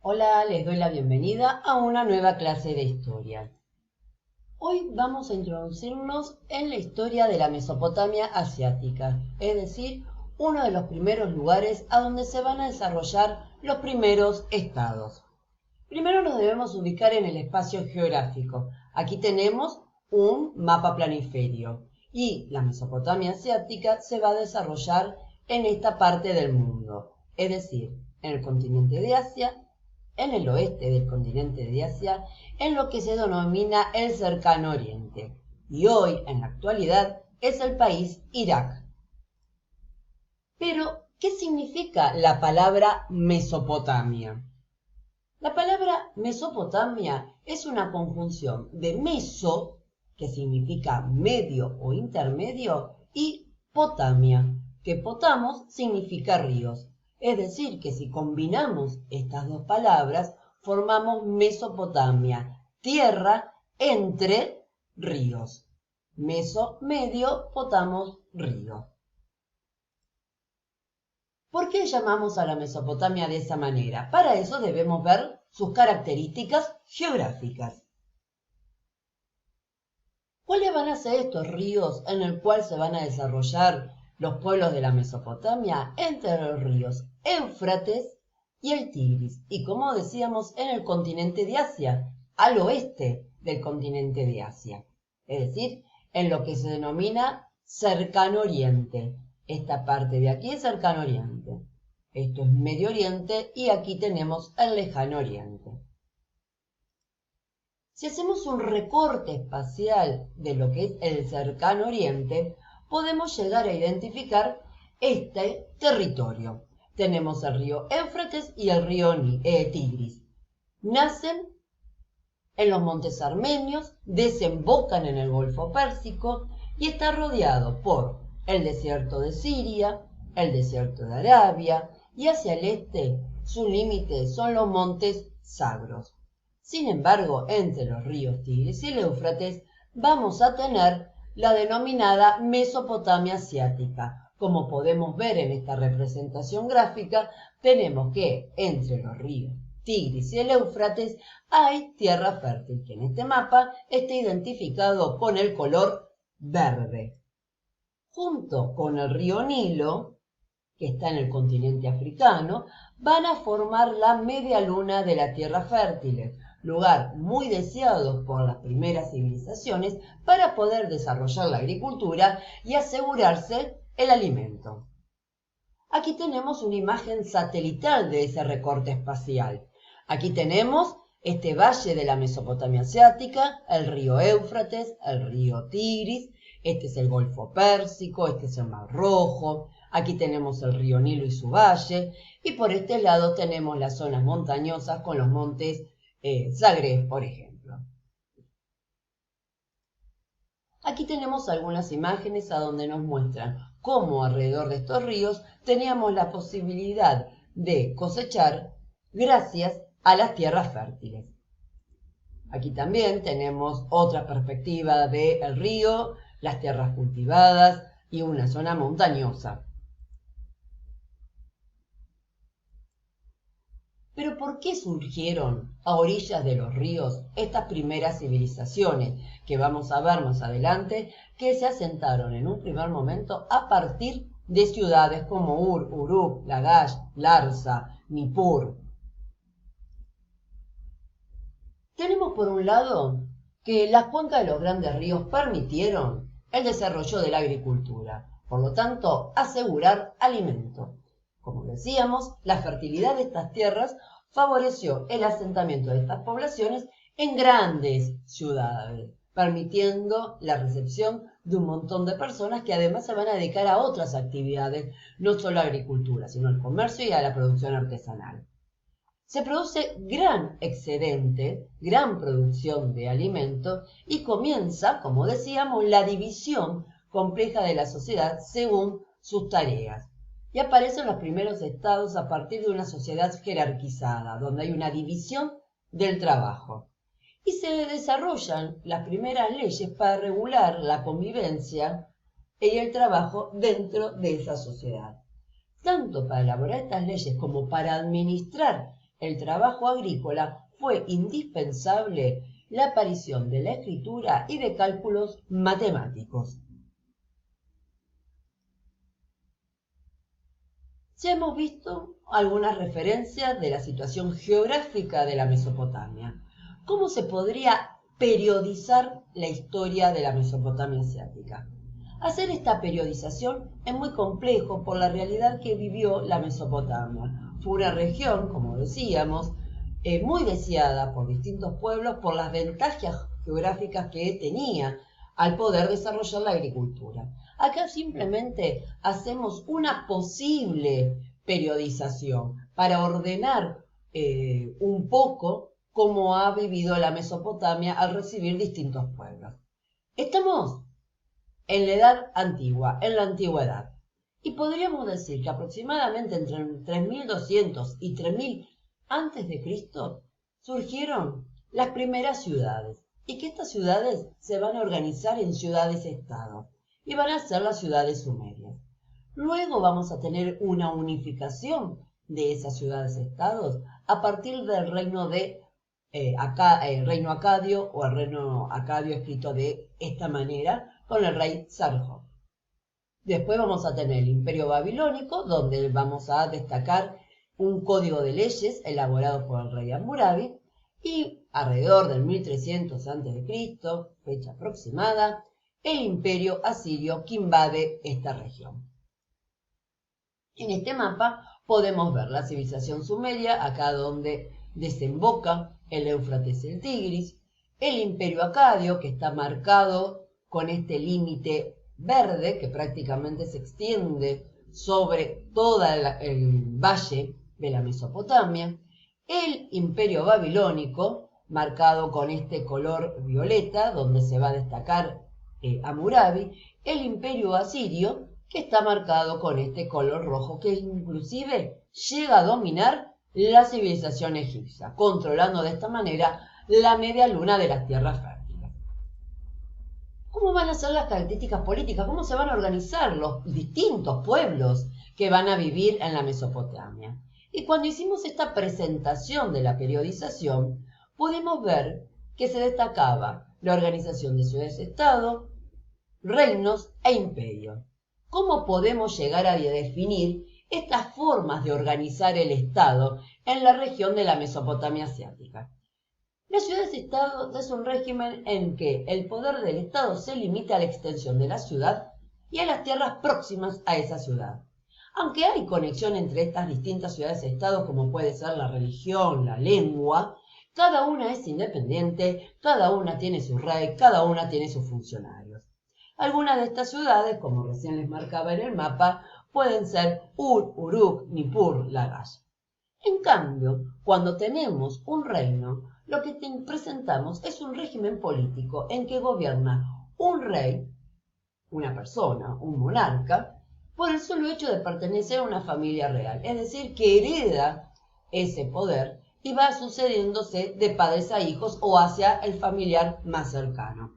Hola, les doy la bienvenida a una nueva clase de historia. Hoy vamos a introducirnos en la historia de la Mesopotamia asiática, es decir, uno de los primeros lugares a donde se van a desarrollar los primeros estados. Primero nos debemos ubicar en el espacio geográfico. Aquí tenemos un mapa planiferio y la Mesopotamia asiática se va a desarrollar en esta parte del mundo, es decir, en el continente de Asia, en el oeste del continente de Asia, en lo que se denomina el Cercano Oriente, y hoy, en la actualidad, es el país Irak. Pero, ¿qué significa la palabra Mesopotamia? La palabra Mesopotamia es una conjunción de meso, que significa medio o intermedio, y potamia, que potamos significa ríos. Es decir, que si combinamos estas dos palabras, formamos Mesopotamia, tierra entre ríos. Meso, medio, potamos, río. ¿Por qué llamamos a la Mesopotamia de esa manera? Para eso debemos ver sus características geográficas. ¿Cuáles van a ser estos ríos en el cual se van a desarrollar los pueblos de la Mesopotamia? Entre los ríos Éufrates y el Tigris, y como decíamos, en el continente de Asia, al oeste del continente de Asia, es decir, en lo que se denomina Cercano Oriente. Esta parte de aquí es Cercano Oriente, esto es Medio Oriente y aquí tenemos el Lejano Oriente. Si hacemos un recorte espacial de lo que es el Cercano Oriente, podemos llegar a identificar este territorio. Tenemos el río Éufrates y el río Tigris. Nacen en los montes armenios, desembocan en el Golfo Pérsico y está rodeado por el desierto de Siria, el desierto de Arabia y hacia el este su límite son los montes Zagros. Sin embargo, entre los ríos Tigris y el Éufrates vamos a tener la denominada Mesopotamia asiática. Como podemos ver en esta representación gráfica, tenemos que entre los ríos Tigris y el Éufrates hay tierra fértil, que en este mapa está identificado con el color verde. Junto con el río Nilo, que está en el continente africano, van a formar la media luna de la tierra fértil, lugar muy deseado por las primeras civilizaciones para poder desarrollar la agricultura y asegurarse el alimento. Aquí tenemos una imagen satelital de ese recorte espacial. Aquí tenemos este valle de la Mesopotamia asiática, el río Éufrates, el río Tigris, este es el Golfo Pérsico, este es el Mar Rojo, aquí tenemos el río Nilo y su valle, y por este lado tenemos las zonas montañosas con los montes Zagreb, por ejemplo. Aquí tenemos algunas imágenes a donde nos muestran cómo alrededor de estos ríos teníamos la posibilidad de cosechar gracias a las tierras fértiles. Aquí también tenemos otra perspectiva del río, las tierras cultivadas y una zona montañosa. Pero ¿por qué surgieron a orillas de los ríos estas primeras civilizaciones que vamos a ver más adelante que se asentaron en un primer momento a partir de ciudades como Ur, Uruk, Lagash, Larsa, Nippur? Tenemos por un lado que las cuencas de los grandes ríos permitieron el desarrollo de la agricultura, por lo tanto asegurar alimento. Como decíamos, la fertilidad de estas tierras favoreció el asentamiento de estas poblaciones en grandes ciudades, permitiendo la recepción de un montón de personas que además se van a dedicar a otras actividades, no solo a la agricultura, sino al comercio y a la producción artesanal. Se produce gran excedente, gran producción de alimentos y comienza, como decíamos, la división compleja de la sociedad según sus tareas. Y aparecen los primeros estados a partir de una sociedad jerarquizada, donde hay una división del trabajo. Y se desarrollan las primeras leyes para regular la convivencia y el trabajo dentro de esa sociedad. Tanto para elaborar estas leyes como para administrar el trabajo agrícola fue indispensable la aparición de la escritura y de cálculos matemáticos. Ya hemos visto algunas referencias de la situación geográfica de la Mesopotamia. ¿Cómo se podría periodizar la historia de la Mesopotamia asiática? Hacer esta periodización es muy complejo por la realidad que vivió la Mesopotamia. Fue una región, como decíamos, muy deseada por distintos pueblos por las ventajas geográficas que tenía al poder desarrollar la agricultura. Acá simplemente hacemos una posible periodización para ordenar un poco cómo ha vivido la Mesopotamia al recibir distintos pueblos. Estamos en la Edad Antigua, en la Antigüedad, y podríamos decir que aproximadamente entre 3200 y 3000 antes de Cristo surgieron las primeras ciudades, y que estas ciudades se van a organizar en ciudades-estado y van a ser las ciudades sumerias. Luego vamos a tener una unificación de esas ciudades-estados a partir del reino de reino acadio, o el reino acadio escrito de esta manera, con el rey Sargón. Después vamos a tener el imperio babilónico, donde vamos a destacar un código de leyes elaborado por el rey Hammurabi, y alrededor del 1300 a.C., fecha aproximada, el imperio asirio que invade esta región. En este mapa podemos ver la civilización sumeria, acá donde desemboca el Éufrates y el Tigris, el imperio acadio, que está marcado con este límite verde que prácticamente se extiende sobre todo el valle de la Mesopotamia, el imperio babilónico, marcado con este color violeta, donde se va a destacar Hammurabi, el imperio asirio, que está marcado con este color rojo, que inclusive llega a dominar la civilización egipcia, controlando de esta manera la media luna de las tierras fértiles. ¿Cómo van a ser las características políticas? ¿Cómo se van a organizar los distintos pueblos que van a vivir en la Mesopotamia? Y cuando hicimos esta presentación de la periodización, pudimos ver que se destacaba la organización de ciudades-estado, reinos e imperios. ¿Cómo podemos llegar a definir estas formas de organizar el Estado en la región de la Mesopotamia asiática? La ciudad-estado es un régimen en que el poder del Estado se limita a la extensión de la ciudad y a las tierras próximas a esa ciudad. Aunque hay conexión entre estas distintas ciudades-estado, como puede ser la religión, la lengua, cada una es independiente, cada una tiene su rey, cada una tiene sus funcionarios. Algunas de estas ciudades, como recién les marcaba en el mapa, pueden ser Ur, Uruk, Nippur, Lagash. En cambio, cuando tenemos un reino, lo que presentamos es un régimen político en que gobierna un rey, una persona, un monarca, por el solo hecho de pertenecer a una familia real, es decir, que hereda ese poder y va sucediéndose de padres a hijos o hacia el familiar más cercano.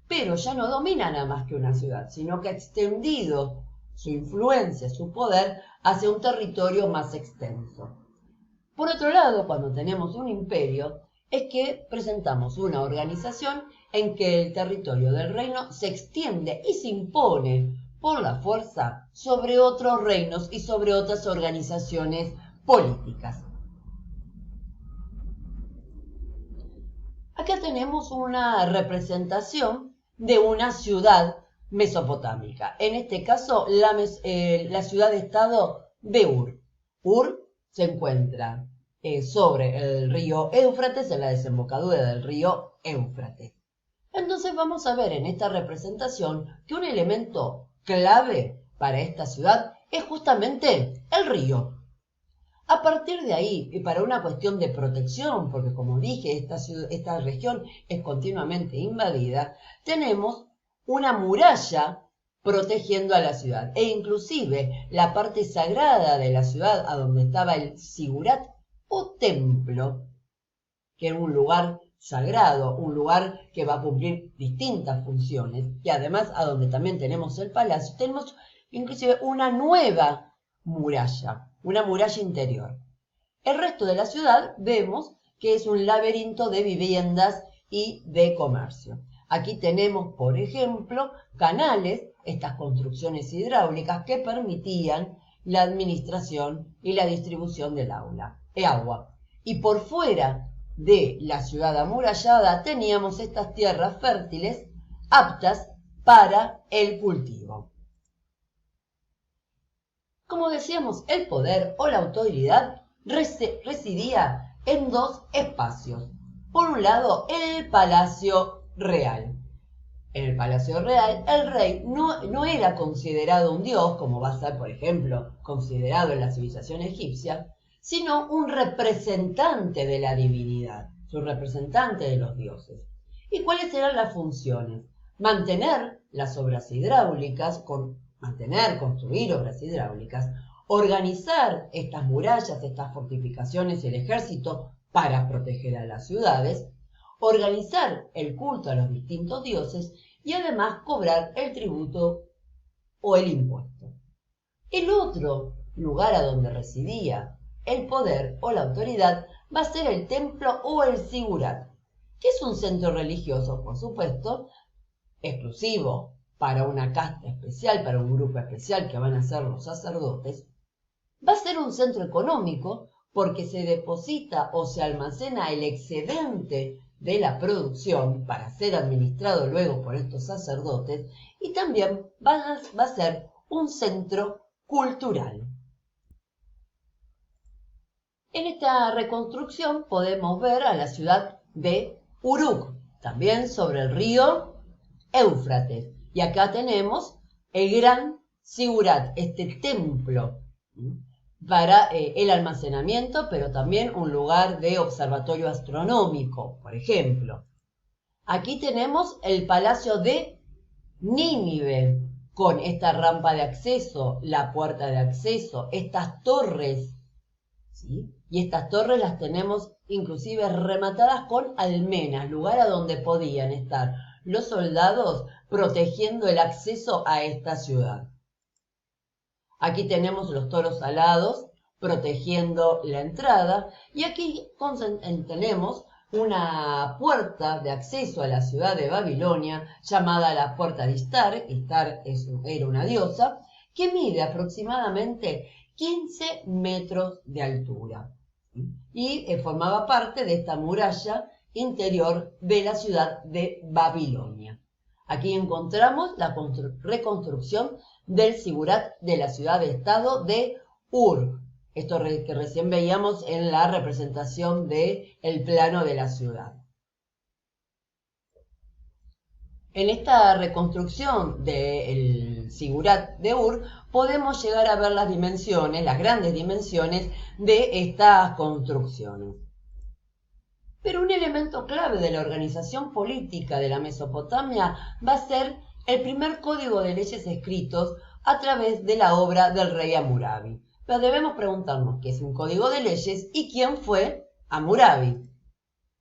Pero ya no domina nada más que una ciudad, sino que ha extendido su influencia, su poder, hacia un territorio más extenso. Por otro lado, cuando tenemos un imperio, es que presentamos una organización en que el territorio del reino se extiende y se impone por la fuerza sobre otros reinos y sobre otras organizaciones políticas. Acá tenemos una representación de una ciudad mesopotámica, en este caso la ciudad-estado de Ur. Ur se encuentra sobre el río Éufrates, en la desembocadura del río Éufrates. Entonces vamos a ver en esta representación que un elemento clave para esta ciudad es justamente el río. A partir de ahí, y para una cuestión de protección, porque como dije, esta región es continuamente invadida, tenemos una muralla protegiendo a la ciudad. E inclusive la parte sagrada de la ciudad, a donde estaba el Sigurat o templo, que era un lugar sagrado, un lugar que va a cumplir distintas funciones, y además a donde también tenemos el palacio, tenemos inclusive una nueva muralla, una muralla interior. El resto de la ciudad vemos que es un laberinto de viviendas y de comercio. Aquí tenemos, por ejemplo, canales, estas construcciones hidráulicas que permitían la administración y la distribución del agua. Y por fuera de la ciudad amurallada teníamos estas tierras fértiles aptas para el cultivo. Como decíamos, el poder o la autoridad residía en dos espacios. Por un lado, el Palacio Real. En el Palacio Real, el rey no era considerado un dios, como va a ser, por ejemplo, considerado en la civilización egipcia, sino un representante de la divinidad, un representante de los dioses. ¿Y cuáles eran las funciones? Mantener las obras hidráulicas, construir obras hidráulicas, organizar estas murallas, estas fortificaciones y el ejército para proteger a las ciudades, organizar el culto a los distintos dioses y además cobrar el tributo o el impuesto. El otro lugar a donde residía el poder o la autoridad va a ser el templo o el sigurat, que es un centro religioso, por supuesto, exclusivo para una casta especial, para un grupo especial que van a ser los sacerdotes. Va a ser un centro económico porque se deposita o se almacena el excedente de la producción para ser administrado luego por estos sacerdotes, y también va a ser un centro cultural. En esta reconstrucción podemos ver a la ciudad de Uruk, también sobre el río Éufrates. Y acá tenemos el gran sigurat, este templo para el almacenamiento, pero también un lugar de observatorio astronómico, por ejemplo. Aquí tenemos el palacio de Nínive, con esta rampa de acceso, la puerta de acceso, estas torres, ¿sí? Y estas torres las tenemos inclusive rematadas con almenas, lugar a donde podían estar los soldados protegiendo el acceso a esta ciudad. Aquí tenemos los toros alados protegiendo la entrada, y aquí tenemos una puerta de acceso a la ciudad de Babilonia llamada la puerta de Istar. Istar era una diosa que mide aproximadamente 15 metros de altura y formaba parte de esta muralla interior de la ciudad de Babilonia. Aquí encontramos la reconstrucción del sigurat de la ciudad-estado de Ur. Esto que recién veíamos en la representación del plano de la ciudad. En esta reconstrucción del sigurat de Ur podemos llegar a ver las dimensiones, las grandes dimensiones de estas construcciones. Pero un elemento clave de la organización política de la Mesopotamia va a ser el primer código de leyes escritos a través de la obra del rey Hammurabi. Pero debemos preguntarnos qué es un código de leyes y quién fue Hammurabi.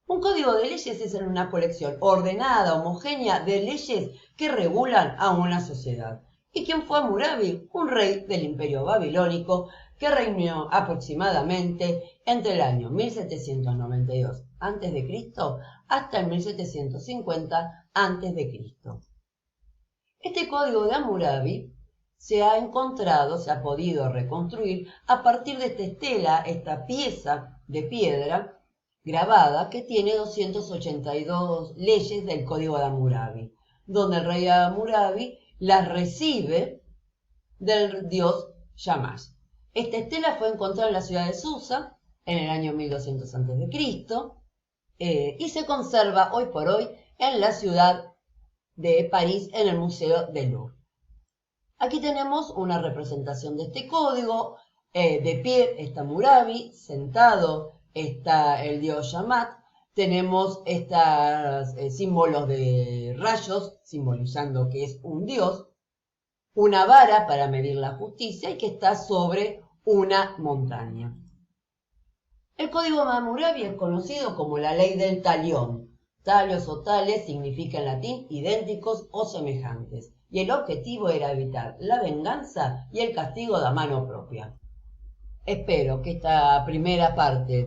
Un código de leyes es una colección ordenada, homogénea de leyes que regulan a una sociedad. ¿Y quién fue Hammurabi? Un rey del imperio babilónico que reinó aproximadamente entre el año 1792 a.C. hasta el 1750 a.C. Este código de Hammurabi se ha podido reconstruir a partir de esta estela, esta pieza de piedra grabada que tiene 282 leyes del código de Hammurabi, donde el rey Hammurabi las recibe del dios Shamash. Esta estela fue encontrada en la ciudad de Susa en el año 1200 a.C. Y se conserva hoy por hoy en la ciudad de París, en el Museo del Louvre. Aquí tenemos una representación de este código. De pie está Hammurabi, sentado está el dios Shamat. Tenemos estos símbolos de rayos, simbolizando que es un dios. Una vara para medir la justicia y que está sobre una montaña. El código de Hammurabi es conocido como la ley del talión. Talios o tales significa en latín idénticos o semejantes, y el objetivo era evitar la venganza y el castigo de mano propia. Espero que esta primera parte